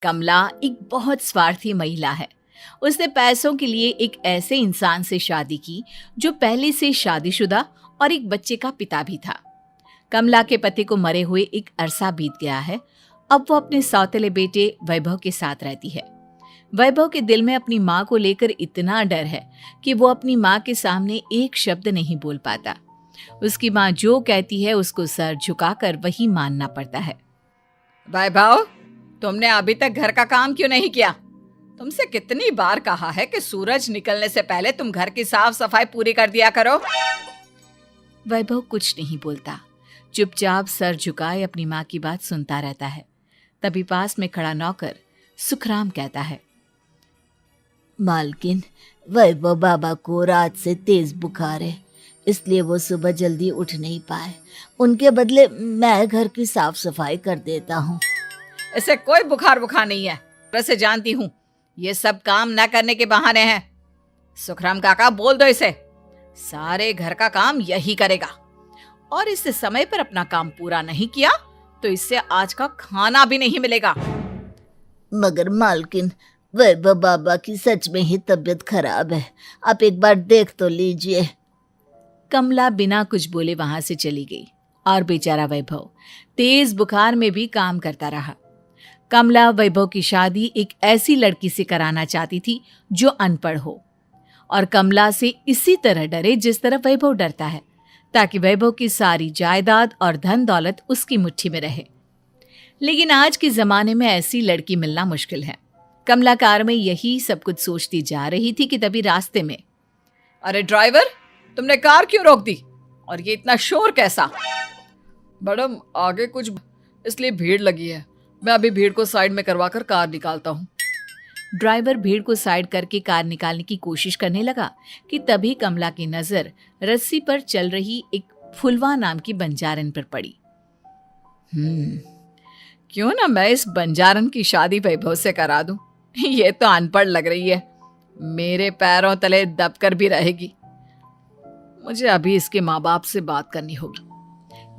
कमला एक बहुत स्वार्थी महिला है। उसने पैसों के लिए एक ऐसे इंसान से शादी की जो पहले से शादीशुदा और एक बच्चे का पिता भी था। कमला के पति को मरे हुए एक अरसा बीत गया है। अब वो अपने सौतेले बेटे वैभव के साथ रहती है। वैभव के दिल में अपनी माँ को लेकर इतना डर है कि वो अपनी माँ के सामने एक शब्द नहीं बोल पाता। उसकी माँ जो कहती है उसको सर झुकाकर वही मानना पड़ता है। वैभव, तुमने अभी तक घर का काम क्यों नहीं किया? तुमसे कितनी बार कहा है कि सूरज निकलने से पहले तुम घर की साफ सफाई पूरी कर दिया करो। वैभव कुछ नहीं बोलता, चुपचाप सर झुकाए अपनी माँ की बात सुनता रहता है। तभी पास में खड़ा नौकर सुखराम कहता है, मालकिन, वैभव बाबा को रात से तेज बुखार है, इसलिए वो सुबह जल्दी उठ नहीं पाए। उनके बदले मैं घर की साफ सफाई कर देता हूँ। इसे कोई बुखार नहीं है, वैसे जानती हूँ ये सब काम न करने के बहाने हैं। सुखराम काका, बोल दो इसे, सारे घर का काम यही करेगा और इससे समय पर अपना काम पूरा नहीं किया तो इससे आज का खाना भी नहीं मिलेगा। मगर मालकिन, वैभव बाबा की सच में ही तबीयत खराब है, आप एक बार देख तो लीजिए। कमला बिना कुछ बोले वहां से चली गई और बेचारा वैभव तेज बुखार में भी काम करता रहा। कमला वैभव की शादी एक ऐसी लड़की से कराना चाहती थी जो अनपढ़ हो और कमला से इसी तरह डरे जिस तरह वैभव डरता है, ताकि वैभव की सारी जायदाद और धन दौलत उसकी मुट्ठी में रहे। लेकिन आज के जमाने में ऐसी लड़की मिलना मुश्किल है। कमला कार में यही सब कुछ सोचती जा रही थी कि तभी रास्ते में, अरे ड्राइवर, तुमने कार क्यों रोक दी और ये इतना शोर कैसा? मैडम, आगे कुछ इसलिए भीड़ लगी है, मैं अभी भीड़ को साइड में करवाकर कार निकालता हूँ। ड्राइवर भीड़ को साइड करके कार निकालने की कोशिश करने लगा कि तभी कमला की नजर रस्सी पर चल रही एक फुलवा नाम की बंजारन पर पड़ी। क्यों ना मैं इस बंजारन की शादी वैभव से करा दूं? ये तो अनपढ़ लग रही है, मेरे पैरों तले दबकर भी रहेगी। मुझे अभी इसके माँ बाप से बात करनी होगी।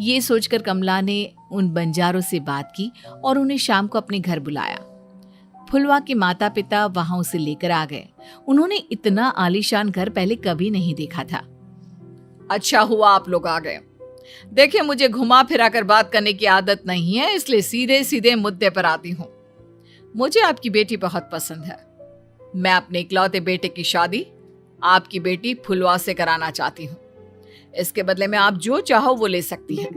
ये सोचकर कमला ने उन बंजारों से बात की और उन्हें शाम को अपने घर बुलाया। फुलवा के माता पिता वहां उसे लेकर आ गए। उन्होंने इतना आलीशान घर पहले कभी नहीं देखा था। अच्छा हुआ आप लोग आ गए। देखिए, मुझे घुमा फिरा कर बात करने की आदत नहीं है, इसलिए सीधे सीधे मुद्दे पर आती हूँ। मुझे आपकी बेटी बहुत पसंद है। मैं अपने इकलौते बेटे की शादी आपकी बेटी फुलवा से कराना चाहती हूँ। इसके बदले में आप जो चाहो वो ले सकती हैं।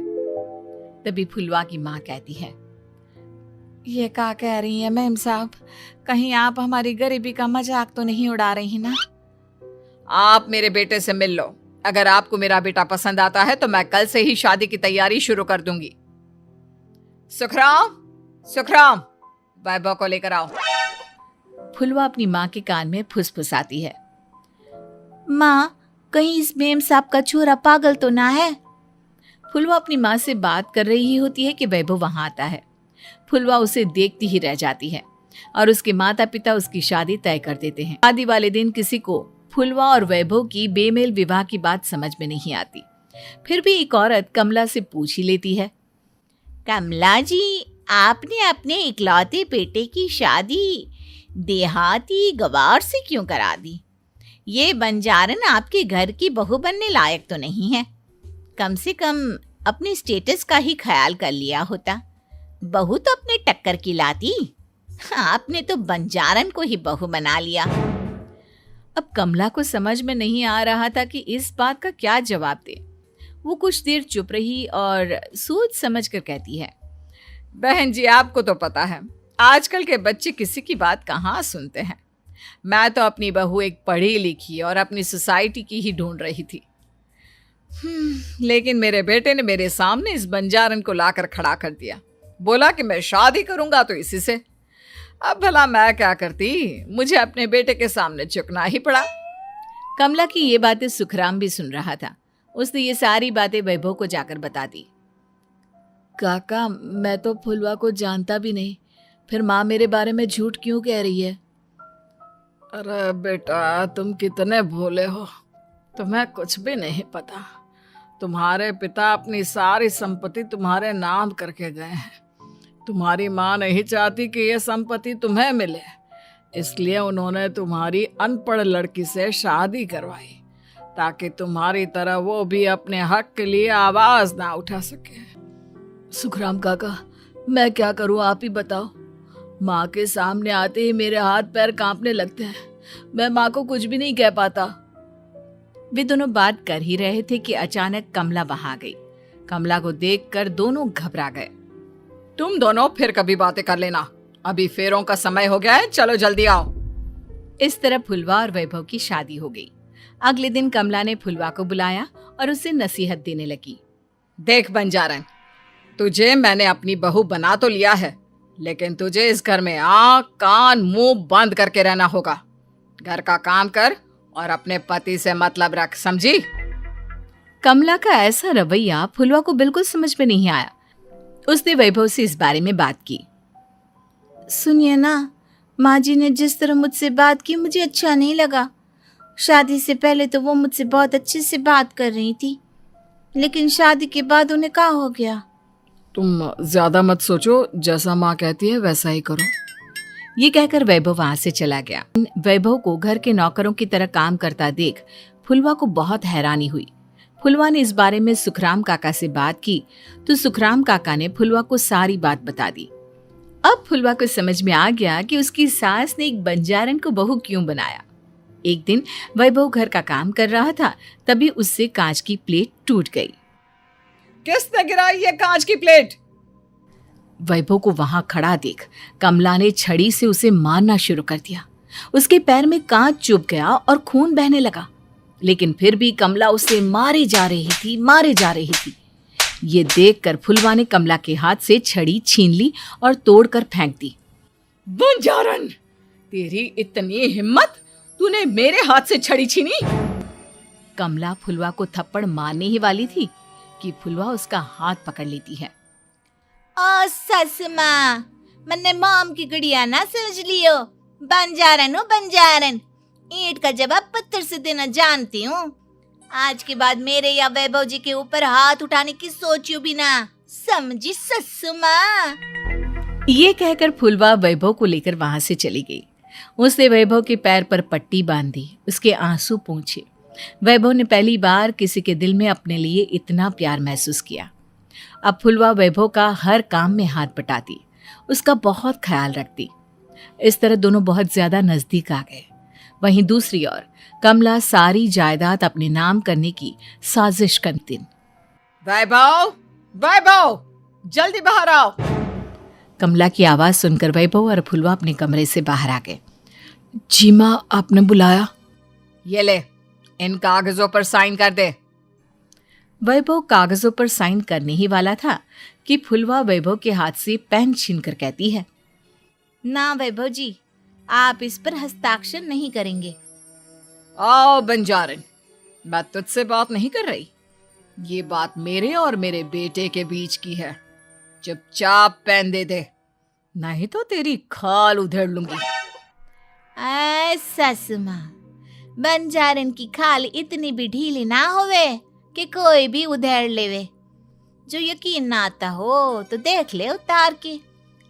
तभी फुलवा की माँ कहती है, ये क्या कह रही है मैम साहब? कहीं आप हमारी गरीबी का मजाक तो नहीं उड़ा रही ना? आप मेरे बेटे से मिल लो। अगर आपको मेरा बेटा पसंद आता है तो मैं कल से ही शादी की तैयारी शुरू कर दूंगी। सुखराम, वैभव को लेकर आओ। फुलवा अपनी माँ के कान में फुसफुसाती है, माँ, कहीं इस मेम साहब का छोरा पागल तो ना है? फुलवा अपनी माँ से बात कर रही होती है कि वैभव वहां आता है। फुलवा उसे देखती ही रह जाती है और उसके माता पिता उसकी शादी तय कर देते हैं। शादी वाले दिन किसी को फुलवा और वैभव की बेमेल विवाह की बात समझ में नहीं आती। फिर भी एक औरत कमला से पूछ ही लेती है, कमला जी, आपने अपने इकलौते बेटे की शादी देहाती गवार से क्यों करा दी? ये बंजारन आपके घर की बहू बनने लायक तो नहीं है। कम से कम अपने स्टेटस का ही ख्याल कर लिया होता। बहू तो अपने टक्कर की लाती, आपने तो बंजारन को ही बहू बना लिया। अब कमला को समझ में नहीं आ रहा था कि इस बात का क्या जवाब दे। वो कुछ देर चुप रही और सोच समझ कर कहती है, बहन जी, आपको तो पता है आजकल के बच्चे किसी की बात कहाँ सुनते हैं। मैं तो अपनी बहू एक पढ़ी लिखी और अपनी सोसाइटी की ही ढूंढ रही थी। लेकिन मेरे बेटे ने मेरे सामने इस बंजारन को लाकर खड़ा कर दिया। बोला कि मैं शादी करूंगा तो इसी से। अब भला मैं क्या करती, मुझे अपने बेटे के सामने झुकना ही पड़ा। कमला की ये बातें सुखराम भी सुन रहा था। उसने ये सारी बातें वैभव को जाकर बता दी। काका, मैं तो फुलवा को जानता भी नहीं, फिर माँ मेरे बारे में झूठ क्यों कह रही है? अरे बेटा, तुम कितने भोले हो, तुम्हें कुछ भी नहीं पता। तुम्हारे पिता अपनी सारी संपत्ति तुम्हारे नाम करके गए हैं। तुम्हारी माँ नहीं चाहती कि यह संपत्ति तुम्हें मिले, इसलिए उन्होंने तुम्हारी अनपढ़ लड़की से शादी करवाई ताकि तुम्हारी तरह वो भी अपने हक के लिए आवाज ना उठा सके। सुखराम काका, मैं क्या करूं, आप ही बताओ। माँ के सामने आते ही मेरे हाथ पैर कांपने लगते हैं। मैं माँ को कुछ भी नहीं कह पाता। वे दोनों बात कर ही रहे थे कि अचानक कमला वहां आ गई। कमला को देखकर दोनों घबरा गए। तुम दोनों फिर कभी बातें कर लेना, अभी फेरों का समय हो गया है, चलो जल्दी आओ। इस तरह फुलवा और वैभव की शादी हो गई। अगले दिन कमला ने फुलवा को बुलाया और उसे नसीहत देने लगी। देख बंजारन, तुझे मैंने अपनी बहू बना तो लिया है, लेकिन तुझे इस घर में आँख कान मुंह बंद करके रहना होगा। घर का काम कर और अपने पति से मतलब रख, समझी? कमला का ऐसा रवैया फुलवा को बिल्कुल समझ में नहीं आया। उसने वैभव से इस बारे में बात की। सुनिए ना, माँ जी ने जिस तरह मुझसे बात की मुझे अच्छा नहीं लगा। शादी से पहले तो वो मुझसे बहुत अच्छे से बात कर रही थी, लेकिन शादी के बाद उन्हें क्या हो गया? तुम ज्यादा मत सोचो, जैसा माँ कहती है वैसा ही करो। ये कहकर वैभव वहां से चला गया। वैभव को घर के नौकरों की तरह काम करता देख फुलवा को बहुत हैरानी हुई। फुलवा ने इस बारे में सुखराम काका से बात की तो सुखराम काका ने फुलवा को सारी बात बता दी। अब फुलवा को समझ में आ गया कि उसकी सास ने एक बंजारन को बहू क्यों बनाया। एक दिन वैभव घर का काम कर रहा था, तभी उससे कांच की प्लेट टूट गई। किसने गिराई ये कांच की प्लेट? वैभव को वहां खड़ा देख कमला ने छड़ी से उसे मारना शुरू कर दिया। उसके पैर में कांच चुभ गया और खून बहने लगा, लेकिन फिर भी कमला उसे मारे जा रही थी। ये देखकर फुलवा ने कमला के हाथ से छड़ी छीन ली और तोड़कर फेंक दी। बंजारन, तेरी इतनी हिम्मत, तूने मेरे हाथ से छड़ी छीनी? कमला फुलवा को थप्पड़ मारने ही वाली थी कि फुलवा उसका हाथ पकड़ लेती है। ओ सस माँ, मन्ने मॉम की गुड़िया ना समझ लियो। बंजारन हूँ बंजारन, ईंट का जवाब पत्थर से देना जानती हूँ। आज के बाद मेरे या वैभव जी के ऊपर हाथ उठाने की सोचियो भी ना, समझी ससु माँ? ये कहकर फुलवा वैभव को लेकर वहां से चली गई। उसने वैभव के पैर पर पट्टी बांधी, उसके आंसू पोंछे। वैभव ने पहली बार किसी के दिल में अपने लिए इतना प्यार महसूस किया। अब फुलवा वैभव का हर काम में हाथ बटाती, उसका बहुत ख्याल रखती। इस तरह दोनों बहुत ज्यादा नजदीक आ गए। वहीं दूसरी ओर कमला सारी जायदाद अपने नाम करने की साजिश करती। वैभव, वैभव, जल्दी बाहर आओ। कमला की आवाज सुनकर वैभव और फुलवा अपने कमरे से बाहर आ गए। जी माँ, आपने बुलाया? ये ले, इन कागजों पर साइन कर दे। वैभव कागजों पर साइन करने ही वाला था कि फुलवा वैभव के हाथ से पेन छीनकर कहती है, ना वैभव जी, आप इस पर हस्ताक्षर नहीं करेंगे। आओ बंजारन, मैं तुझसे बात नहीं कर रही। ये बात मेरे और मेरे बेटे के बीच की है। चुपचाप पेन दे दे, नहीं तो तेरी खाल उधेड़ लूंगी। ससु माँ, बंजारन की खाल इतनी भी ढीली ना होवे कि कोई भी उधेड़ लेवे। जो यकीन ना आता हो तो देख ले उतार के।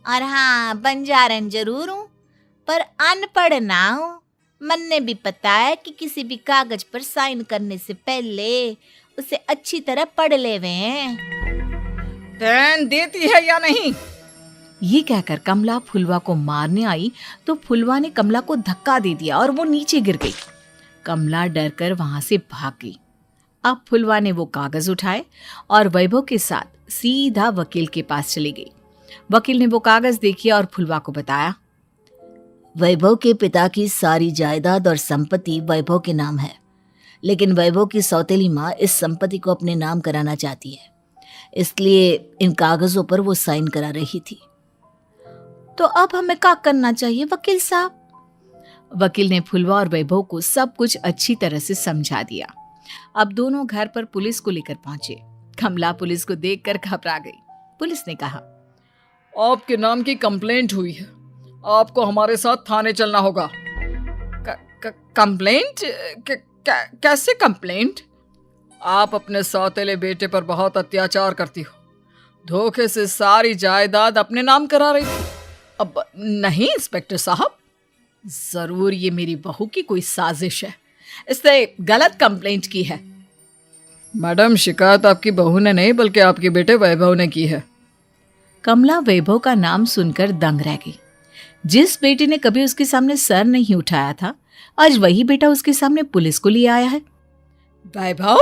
और हाँ, बंजारन जरूर हूँ पर अनपढ़ ना हूँ। मन्ने भी पता है कि किसी भी कागज पर साइन करने से पहले उसे अच्छी तरह पढ़ लेवे हैं। पेन देती है या नहीं? ये कहकर कमला फुलवा को मारने आई तो फुलवा ने कमला को धक्का दे दिया और वो नीचे गिर गई। कमला डरकर वहां से भाग गई। अब फुलवा ने वो कागज उठाए और वैभव के साथ सीधा वकील के पास चली गई। वकील ने वो कागज देखे और फुलवा को बताया, वैभव के पिता की सारी जायदाद और संपत्ति वैभव के नाम है, लेकिन वैभव की सौतेली माँ इस संपत्ति को अपने नाम कराना चाहती है, इसलिए इन कागजों पर वो साइन करा रही थी। तो अब हमें क्या करना चाहिए वकील साहब? वकील ने फुलवा और वैभव को सब कुछ अच्छी तरह से समझा दिया। अब दोनों घर पर पुलिस को लेकर पहुंचे। कमला पुलिस को देखकर घबरा गई। पुलिस ने कहा, आपके नाम की कंप्लेंट हुई है, आपको हमारे साथ थाने चलना होगा। कंप्लेंट? कैसे कंप्लेंट? आप अपने सौतेले बेटे पर बहुत अत्याचार करती हो। धोखे से सारी जायदाद अपने नाम करा रही थी। अब नहीं इंस्पेक्टर साहब, जरूर ये मेरी बहू की कोई साजिश है, इसने गलत कंप्लेंट की है। मैडम शिकायत आपकी बहू ने नहीं बल्कि आपके बेटे वैभव ने की है। कमला वैभव का नाम सुनकर दंग रह गई। जिस बेटे ने कभी उसके सामने सर नहीं उठाया था, आज वही बेटा उसके सामने पुलिस को लिए आया है। वैभव,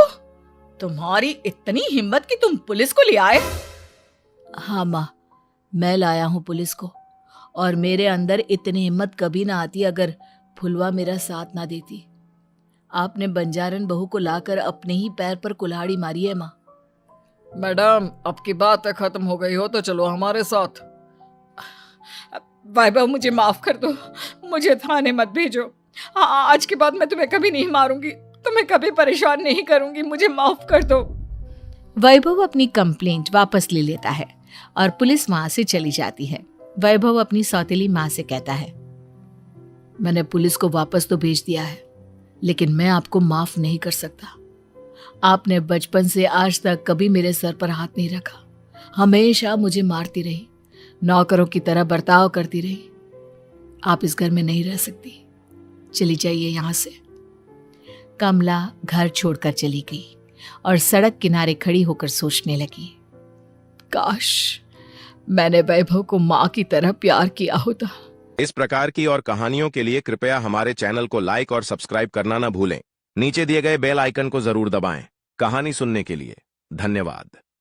तुम्हारी इतनी हिम्मत कि तुम पुलिस को ले आए? हाँ माँ, मैं लाया हूँ पुलिस को, और मेरे अंदर इतनी हिम्मत कभी ना आती अगर फुलवा मेरा साथ ना देती। आपने बंजारन बहू को लाकर अपने ही पैर पर कुल्हाड़ी मारी है माँ। मैडम, अब की बात खत्म हो गई हो तो चलो हमारे साथ। वैभव, मुझे माफ कर दो, मुझे थाने मत भेजो। हाँ, आज के बाद मैं तुम्हें कभी नहीं मारूंगी, तुम्हें कभी परेशान नहीं करूंगी, मुझे माफ कर दो। वैभव अपनी कंप्लेंट वापस ले लेता है और पुलिस वहां से चली जाती है। वैभव अपनी सौतेली माँ से कहता है, मैंने पुलिस को वापस तो भेज दिया है, लेकिन मैं आपको माफ नहीं कर सकता। आपने बचपन से आज तक कभी मेरे सर पर हाथ नहीं रखा, हमेशा मुझे मारती रही, नौकरों की तरह बर्ताव करती रही। आप इस घर में नहीं रह सकती, चली जाइए यहाँ से। कमला घर छोड़कर चली गई और सड़क किनारे खड़ी होकर सोचने लगी, काश मैंने वैभव को माँ की तरह प्यार किया होता। इस प्रकार की और कहानियों के लिए कृपया हमारे चैनल को लाइक और सब्सक्राइब करना न भूलें। नीचे दिए गए बेल आइकन को जरूर दबाएं। कहानी सुनने के लिए धन्यवाद।